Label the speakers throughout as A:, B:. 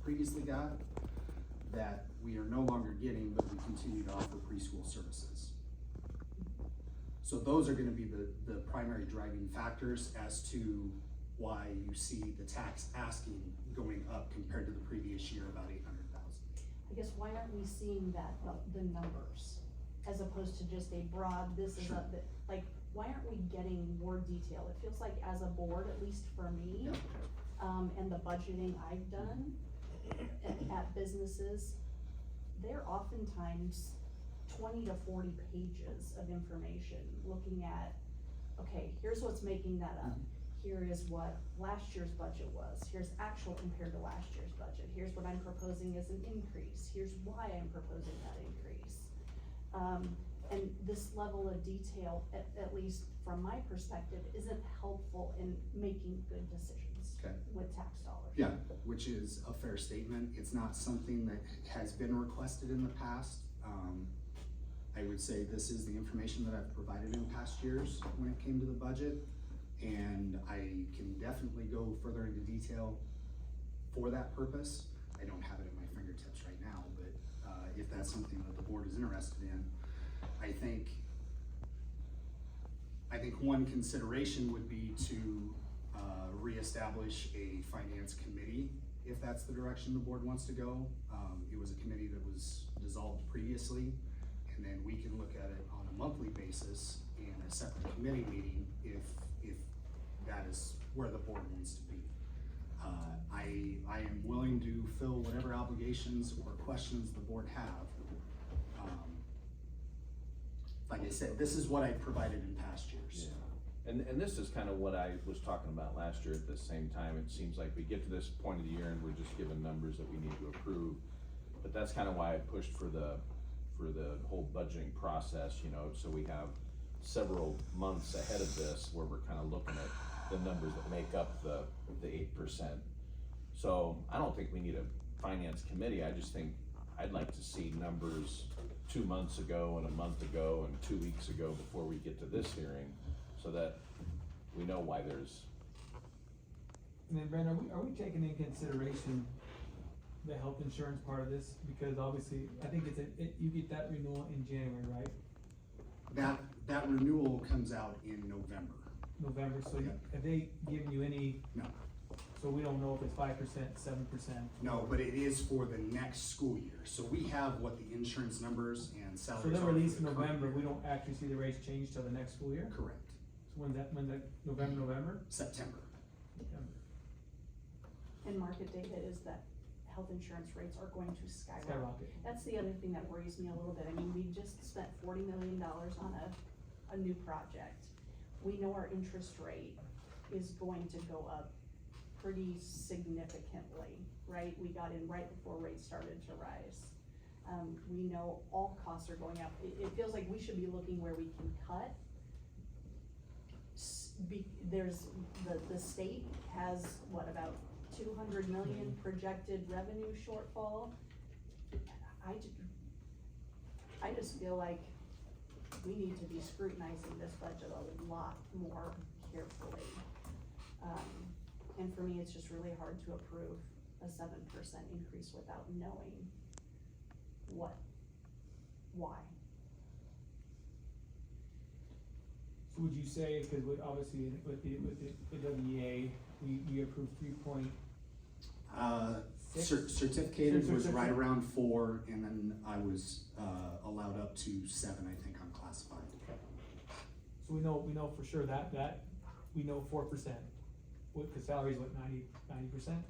A: previously got that we are no longer getting, but we continue to offer preschool services. So those are gonna be the primary driving factors as to why you see the tax asking going up compared to the previous year, about 800,000.
B: I guess why aren't we seeing that, the numbers, as opposed to just a broad, this is
A: Sure.
B: like, why aren't we getting more detail? It feels like as a board, at least for me,
A: Yep.
B: and the budgeting I've done at businesses, they're oftentimes 20 to 40 pages of information looking at, okay, here's what's making that up. Here is what last year's budget was. Here's actual compared to last year's budget. Here's what I'm proposing as an increase. Here's why I'm proposing that increase. And this level of detail, at least from my perspective, isn't helpful in making good decisions
A: Okay.
B: with tax dollars.
A: Yeah, which is a fair statement. It's not something that has been requested in the past. I would say this is the information that I've provided in past years when it came to the budget. And I can definitely go further into detail for that purpose. I don't have it at my fingertips right now, but if that's something that the board is interested in, I think one consideration would be to reestablish a finance committee, if that's the direction the board wants to go. It was a committee that was dissolved previously, and then we can look at it on a monthly basis in a separate committee meeting if that is where the board wants to be. I am willing to fill whatever obligations or questions the board have. Like I said, this is what I provided in past years.
C: Yeah. And this is kind of what I was talking about last year at the same time. It seems like we get to this point of the year and we're just given numbers that we need to approve. But that's kind of why I pushed for the whole budgeting process, you know, so we have several months ahead of this where we're kind of looking at the numbers that make up the 8%. So I don't think we need a finance committee. I just think I'd like to see numbers 2 months ago and a month ago and 2 weeks ago before we get to this hearing, so that we know why there's.
D: And then Brandon, are we taking in consideration the health insurance part of this? Because obviously, I think you get that renewal in January, right?
A: That renewal comes out in November.
D: November, so
A: Yeah.
D: have they given you any?
A: No.
D: So we don't know if it's 5%, 7%?
A: No, but it is for the next school year. So we have what the insurance numbers and salaries
D: So
A: are.
D: then
A: for
D: released in
A: the current
D: November,
A: year.
D: we don't actually see the rates change till the next school year?
A: Correct.
D: So when's that November?
A: September.
B: And market data is that health insurance rates are going to skyrocket.
D: Skyrocket.
B: That's the other thing that worries me a little bit. I mean, we just spent $40 million on a new project. We know our interest rate is going to go up pretty significantly, right? We got in right before rates started to rise. We know all costs are going up. It feels like we should be looking where we can cut. There's, the state has, what, about 200 million projected revenue shortfall. I just feel like we need to be scrutinizing this budget a lot more carefully. And for me, it's just really hard to approve a 7% increase without knowing why.
D: So would you say, because obviously with the WEA, we approved 3.6?
A: Certificated was right around 4, and then I was allowed up to 7, I think, on classified.
D: Okay. So we know for sure that we know 4%. What the salary is, what, 90%?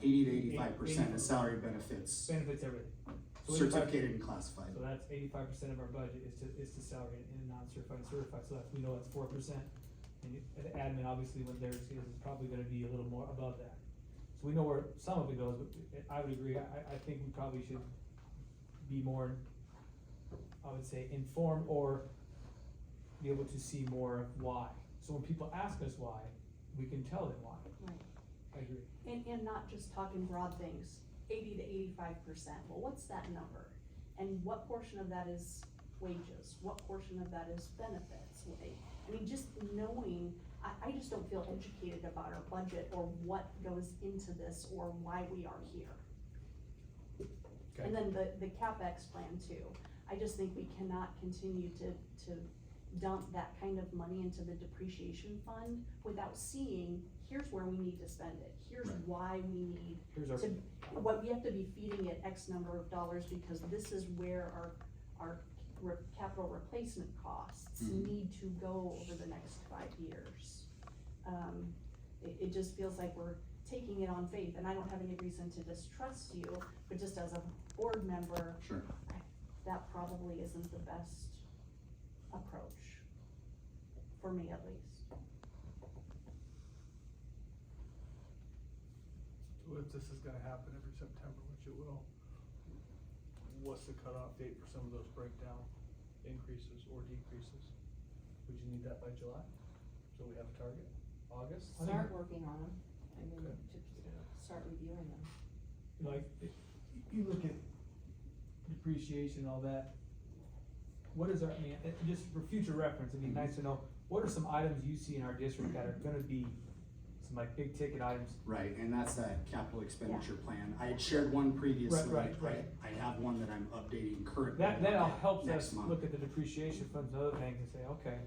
A: 80 to 85% is salary benefits,
D: Benefits everything. So
A: certificated and classified.
D: So that's 85% of our budget is to salary and non-certified and certified, so that's, we know it's 4%. And the admin, obviously, when theirs is probably gonna be a little more above that. So we know where some of it goes, but I would agree, I think we probably should be more, I would say, informed or be able to see more of why. So when people ask us why, we can tell them why.
B: Right.
D: I agree.
B: And not just talking broad things, 80 to 85%, well, what's that number? And what portion of that is wages? What portion of that is benefits? I mean, just knowing, I just don't feel educated about our budget or what goes into this or why we are here.
D: Okay.
B: And then the CapEx plan too. I just think we cannot continue to dump that kind of money into the depreciation fund without seeing, here's where we need to spend it. Here's
A: Right.
B: why we need
D: Here's our,
B: to, what we have to be feeding it X number of dollars, because this is where our capital replacement costs
A: Mhm.
B: need to go over the next 5 years. It just feels like we're taking it on faith, and I don't have any reason to distrust you, but just as a board member,
A: Sure.
B: that probably isn't the best approach, for me at least.
E: So if this is gonna happen every September, which it will, what's the cutoff date for some of those breakdown increases or decreases? Would you need that by July? So we have a target, August?
D: I think-
F: Start working on them, I mean,
E: Okay.
F: to start reviewing them.
D: like, if you look at depreciation, all that, what is our, I mean, just for future reference, it'd be nice to know, what are some items you see in our district that are gonna be some like big ticket items?
A: Right, and that's that capital expenditure plan. I had shared one previously.
D: Right.
A: I have one that I'm updating currently.
D: That all helps
A: next
D: us
A: month.
D: look at the depreciation funds and other things and say, okay,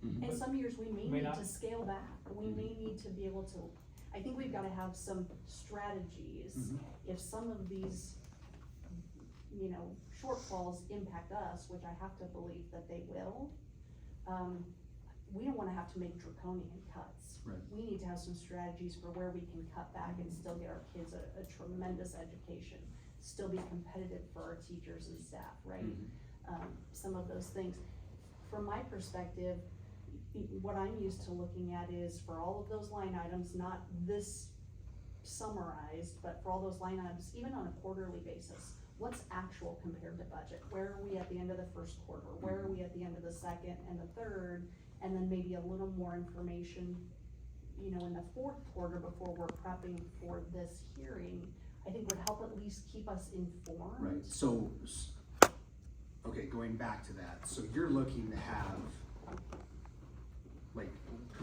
A: Mhm.
B: And some years we may
D: May
B: need
D: not.
B: to scale back, we may need to be able to, I think we've gotta have some strategies.
A: Mhm.
B: If some of these, shortfalls impact us, which I have to believe that they will, we don't wanna have to make draconian cuts.
A: Right.
B: We need to have some strategies for where we can cut back and still get our kids a tremendous education, still be competitive for our teachers and staff, right?
A: Mhm.
B: Some of those things. From my perspective, what I'm used to looking at is for all of those line items, not this summarized, but for all those line items, even on a quarterly basis, what's actual compared to budget? Where are we at the end of the first quarter? Where are we at the end of the second and the third? And then maybe a little more information, in the fourth quarter before we're prepping for this hearing, I think would help at least keep us informed.
A: Right, so, okay, going back to that, so you're looking to have, like,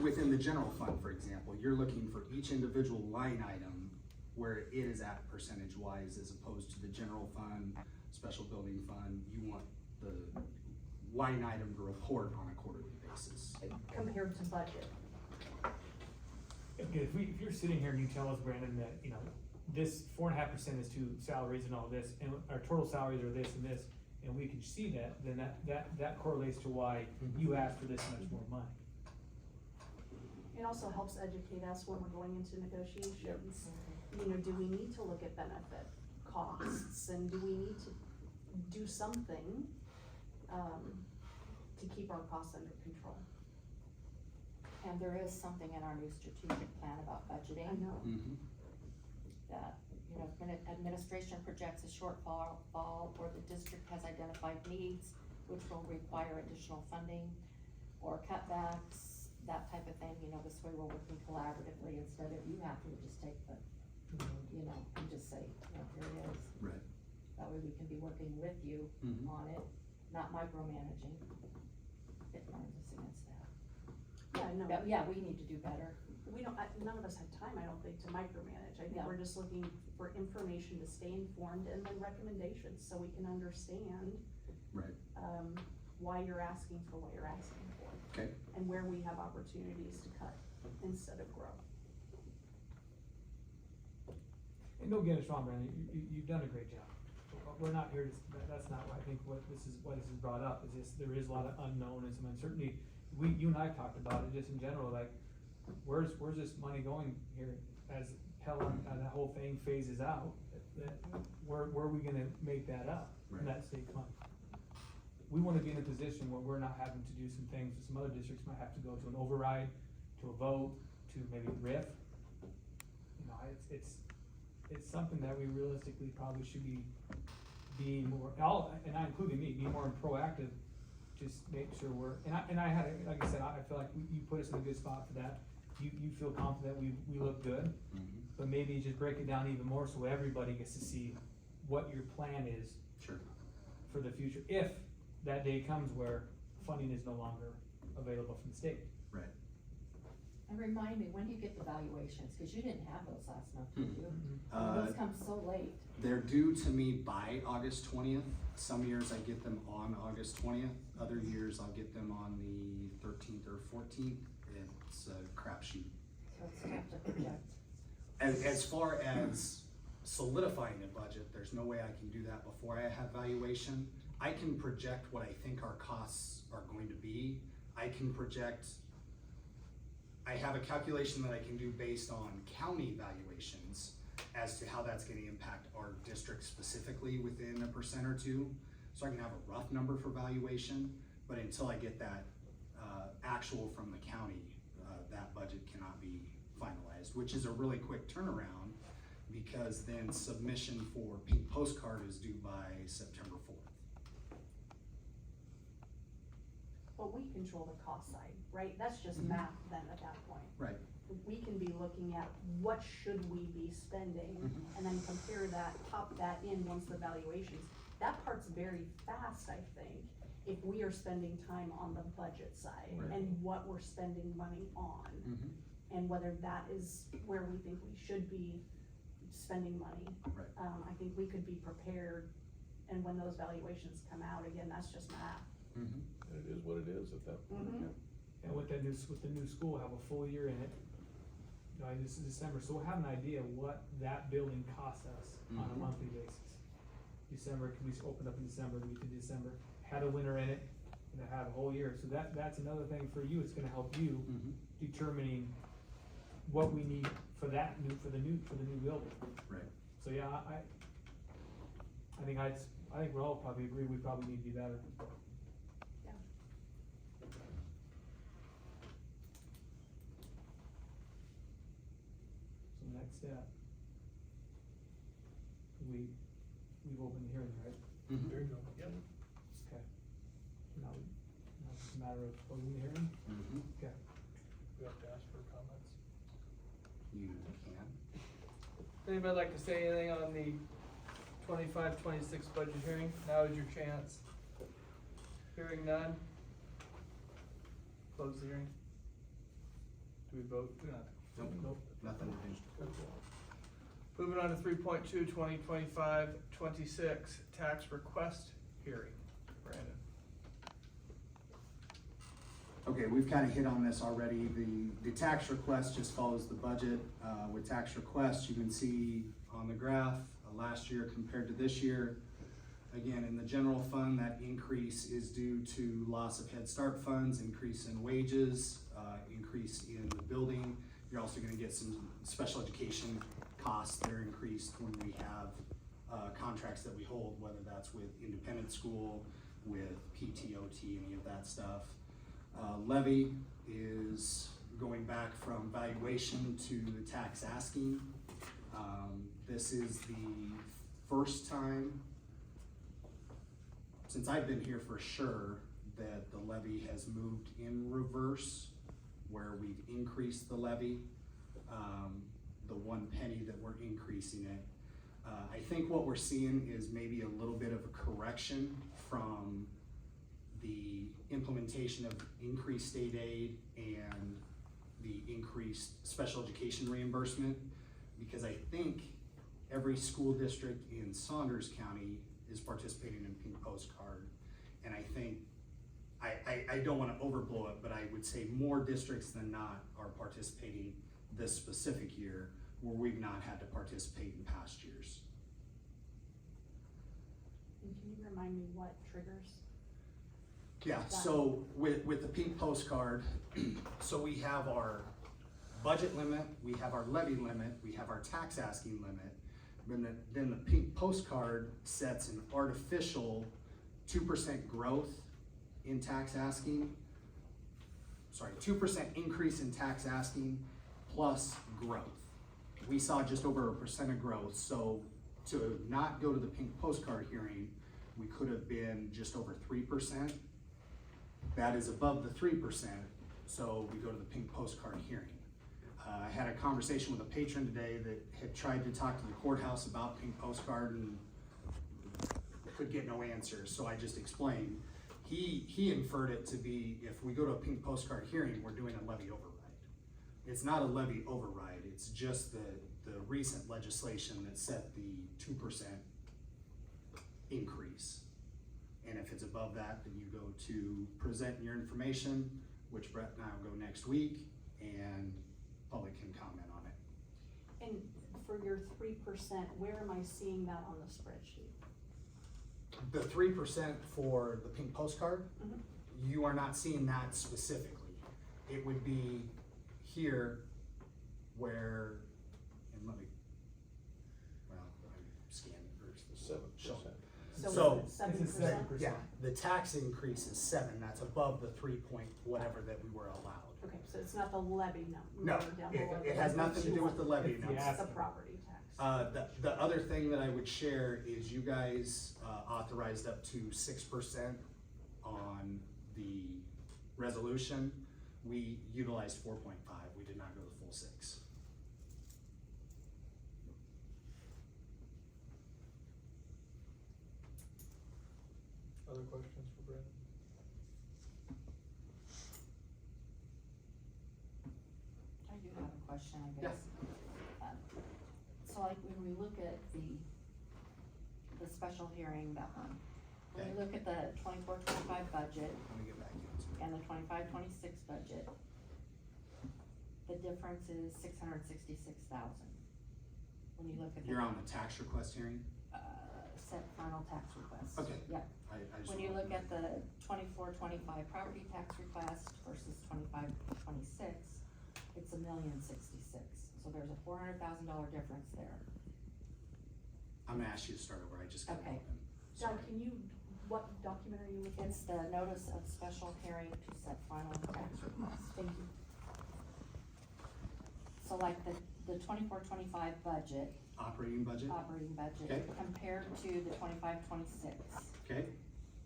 A: within the general fund, for example, you're looking for each individual line item where it is at percentage wise as opposed to the general fund, special building fund, you want the line item to report on a quarterly basis.
B: Compared to budget.
D: if you're sitting here and you tell us, Brandon, that, this 4.5% is to salaries and all this, and our total salaries are this and this, and we can see that, then that correlates to why you asked for this much more money.
B: It also helps educate us when we're going into negotiations. Do we need to look at benefit costs, and do we need to do something, to keep our costs under control?
F: And there is something in our new strategic plan about budgeting.
B: I know.
A: Mhm.
F: That, if administration projects a shortfall, or the district has identified needs which will require additional funding or cutbacks, that type of thing, this way we're working collaboratively instead of you having to just take the, and just say, here it is.
A: Right.
F: That way we can be working with you
A: Mhm.
F: on it, not micromanaging. It warns us against that.
B: Yeah, no,
F: But yeah, we need to do better.
B: none of us have time, I don't think, to micromanage. I think
F: Yeah.
B: we're just looking for information to stay informed and then recommendations, so we can understand,
A: Right,
B: why you're asking for what you're asking for.
A: okay,
B: And where we have opportunities to cut instead of grow.
D: And don't get us wrong, Brandon, you've done a great job. We're not here to, that's not why I think why this is brought up, is just, there is a lot of unknown and some uncertainty. You and I talked about it just in general, like, where's this money going here as that whole thing phases out? Where are we gonna make that up from that state fund? We wanna be in a position where we're not having to do some things that some other districts might have to go to an override, to a vote, to maybe RIF. It's something that we realistically probably should be more, and I including me, be more proactive, just make sure and I had, like I said, I feel like you put us in a good spot for that. You feel confident we look good,
A: Mhm.
D: but maybe just break it down even more so everybody gets to see what your plan is
A: Sure.
D: for the future, if that day comes where funding is no longer available from the state.
A: Right.
F: And remind me, when do you get the valuations? Cause you didn't have those last month, did you? Those come so late.
A: They're due to me by August 20th. Some years I get them on August 20th. Other years I'll get them on the 13th or 14th. It's a crapshoot.
F: So it's tough to project.
A: As far as solidifying a budget, there's no way I can do that before I have valuation. I can project what I think our costs are going to be. I can project, I have a calculation that I can do based on county valuations as to how that's gonna impact our district specifically within 1% or 2%. So I can have a rough number for valuation, but until I get that actual from the county, that budget cannot be finalized, which is a really quick turnaround because then submission for pink postcard is due by September 4th.
B: But we control the cost side, right? That's just
A: Mhm.
B: math then at that point.
A: Right.
B: We can be looking at what should we be spending
A: Mhm.
B: and then compare that, pop that in once the valuations. That part's very fast, I think, if we are spending time on the budget side
A: Right.
B: and what we're spending money on.
A: Mm-hmm.
B: And whether that is where we think we should be spending money.
A: Right.
B: I think we could be prepared, and when those valuations come out, again, that's just math.
A: Mm-hmm.
C: It is what it is at that point.
B: Mhm.
C: yeah.
D: And with the new school, we'll have a full year in it. This is December, so we'll have an idea what that building costs us on a
A: Mhm.
D: monthly basis. December, can we open up in December, we did December, had a winter in it, and have a whole year, so that's another thing for you, it's gonna help you
A: Mm-hmm.
D: determining what we need for the new building.
A: Right.
D: So yeah, I think we'll all probably agree, we probably need to be better.
B: Yeah.
D: So next step. We've opened the hearing, right?
A: Mm-hmm.
E: There you go, yep.
D: Okay. Now it's just a matter of closing the hearing?
A: Mm-hmm.
D: Okay.
E: We have to ask for comments.
A: You can.
G: Anybody like to say anything on the 25-26 budget hearing? Now is your chance. Hearing none. Close the hearing. Do we vote? We don't have to.
A: Nope. Nothing to do.
G: Moving on to 3.2, 2025-26 tax request hearing. Brandon.
A: Okay, we've kind of hit on this already. The tax request just follows the budget. With tax requests, you can see on the graph, last year compared to this year. Again, in the general fund, that increase is due to loss of Head Start funds, increase in wages, increase in the building. You're also gonna get some special education costs that are increased when we have contracts that we hold, whether that's with independent school, with PTOT, any of that stuff. Levy is going back from valuation to the tax asking. This is the first time since I've been here for sure that the levy has moved in reverse, where we've increased the levy, the 1 penny that we're increasing it. I think what we're seeing is maybe a little bit of a correction from the implementation of increased state aid and the increased special education reimbursement, because I think every school district in Saunders County is participating in Pink Postcard. And I think, I don't wanna overblow it, but I would say more districts than not are participating this specific year, where we've not had to participate in past years.
B: And can you remind me what triggers?
A: Yeah, so with the Pink Postcard, so we have our budget limit, we have our levy limit, we have our tax asking limit, then the Pink Postcard sets an artificial 2% growth in tax asking. Sorry, 2% increase in tax asking plus growth. We saw just over 1% of growth, so to not go to the Pink Postcard hearing, we could have been just over 3%. That is above the 3%, so we go to the Pink Postcard hearing. I had a conversation with a patron today that had tried to talk to the courthouse about Pink Postcard and could get no answers, so I just explained. He inferred it to be, if we go to a Pink Postcard hearing, we're doing a levy override. It's not a levy override, it's just the recent legislation that set the 2% increase. And if it's above that, then you go to present your information, which Brett and I will go next week, and public can comment on it.
B: And for your 3%, where am I seeing that on the spreadsheet?
A: The 3% for the pink postcard,
B: Mhm.
A: you are not seeing that specifically. It would be here where, and let me, well, I'm scanning first.
C: 7%.
A: So-
B: Is it
D: This is
B: 7%?
D: 7%.
A: Yeah, the tax increase is 7, that's above the 3 point whatever that we were allowed.
B: Okay, so it's not the levy
A: No,
B: number down below.
A: it has nothing to do with the levy
D: It's the
A: number.
B: It's the property tax.
A: The other thing that I would share is you guys authorized up to 6% on the resolution. We utilized 4.5, we did not go the full 6.
E: Other questions for Brandon?
F: I do have a question, I guess. So like when we look at the special hearing, that one, when we
A: Okay.
F: look at the 24-25 budget
A: Let me get back into it.
F: and the 25-26 budget, the difference is $666,000. When you look at the.
A: You're on the tax request hearing?
F: Set final tax request.
A: Okay.
F: Yeah,
A: I just
F: when you
A: wanted
F: look
A: to-
F: at the 24-25 property tax request versus 25-26, it's $1,066,000, so there's a $400,000 difference there.
A: I'm gonna ask you to start over, I just got it
F: Okay.
A: open.
B: Doug,
A: Sorry.
B: can you, what document are you looking at?
F: It's the notice of special hearing to set final tax request.
B: Thank you.
F: So like the 24-25 budget,
A: Operating budget,
F: operating budget,
A: Okay.
F: compared to the 25-26,
A: okay,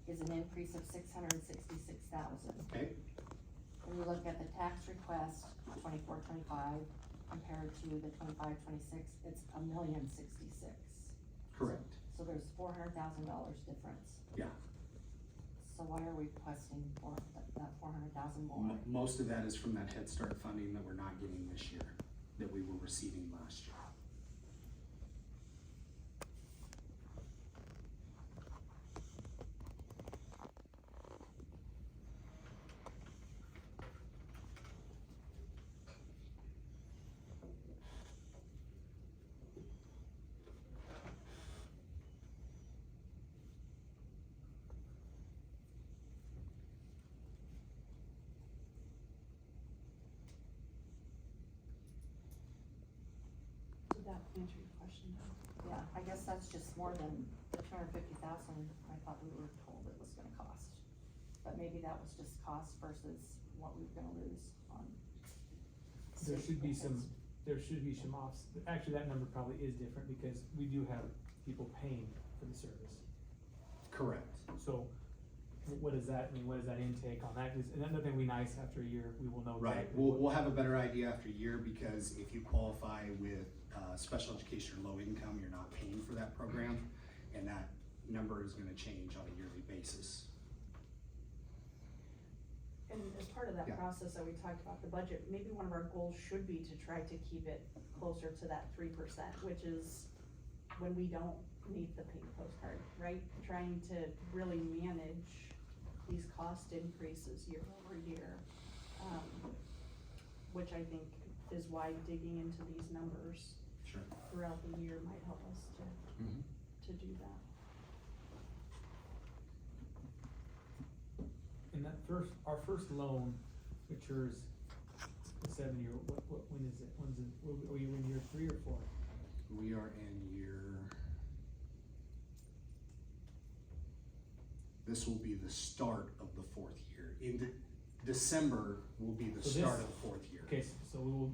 F: is an increase of $666,000.
A: okay,
F: When you look at the tax request, 24-25, compared to the 25-26, it's $1,066,000.
A: correct,
F: So there's $400,000 difference.
A: yeah.
F: So why are we requesting that $400,000 more?
A: Most of that is from that Head Start funding that we're not getting this year, that we were receiving last year.
B: Did that answer your question, Doug?
F: Yeah, I guess that's just more than the $250,000 I thought we were told it was gonna cost. But maybe that was just cost versus what we were gonna lose on.
D: There should be some,
F: benefits.
D: actually, that number probably is different because we do have people paying for the service.
A: Correct.
D: So what does that mean? What is that intake on that? And another thing will be nice after a year, we will know.
A: Right,
D: exactly
A: we'll,
D: what-
A: we'll have a better idea after a year, because if you qualify with, special education or low income, you're not paying for that program, and that number is gonna change on a yearly basis.
B: And as part of that
A: Yeah.
B: process that we talked about, the budget, maybe one of our goals should be to try to keep it closer to that 3%, which is when we don't need the pink postcard, right? Trying to really manage these cost increases year over year. Which I think is why digging into these numbers
A: Sure.
B: throughout the year might help us
A: Mhm.
B: to do that.
D: And that our first loan matures the 7-year, when is it? Are you in year 3 or 4?
A: We are in this will be the start of the 4th year. December will be the
D: So
A: start
D: this-
A: of the 4th year.
D: Okay, so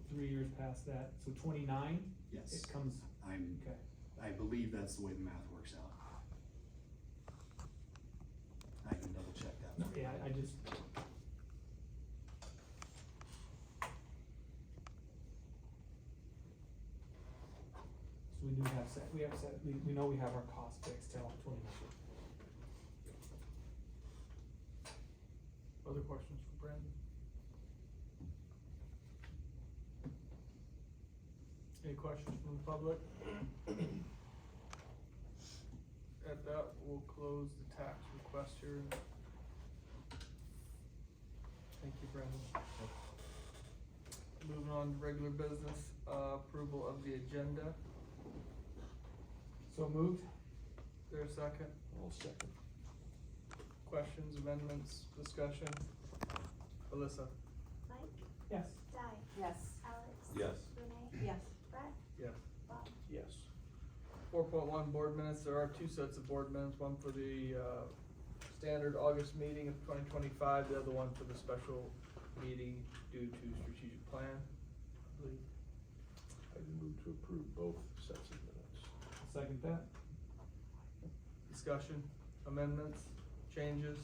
D: 3 years past that, so 29,
A: Yes,
D: it comes, okay.
A: I believe that's the way the math works out. I can double check that. for you.
D: Yeah, I just. So we do have we know we have our cost fixed till 29.
E: Other questions for Brandon?
G: Any questions from the public? At that, we'll close the tax request here. Thank you, Brendan. Moving on to regular business, approval of the agenda.
D: So moved?
G: Is there a second?
C: I'll second.
G: Questions, amendments, discussion? Alyssa?
H: Mike,
D: Yes.
H: Di,
F: Yes.
H: Alex.
C: Yes.
H: Renee.
B: Yes.
H: Brett,
G: Yes.
H: Bob.
C: Yes.
G: 4.1 board minutes, there are two sets of board minutes, one for the, standard August meeting of 2025, the other one for the special meeting due to strategic plan, I believe.
C: I move to approve both sets of minutes.
D: Second that?
G: Discussion, amendments, changes,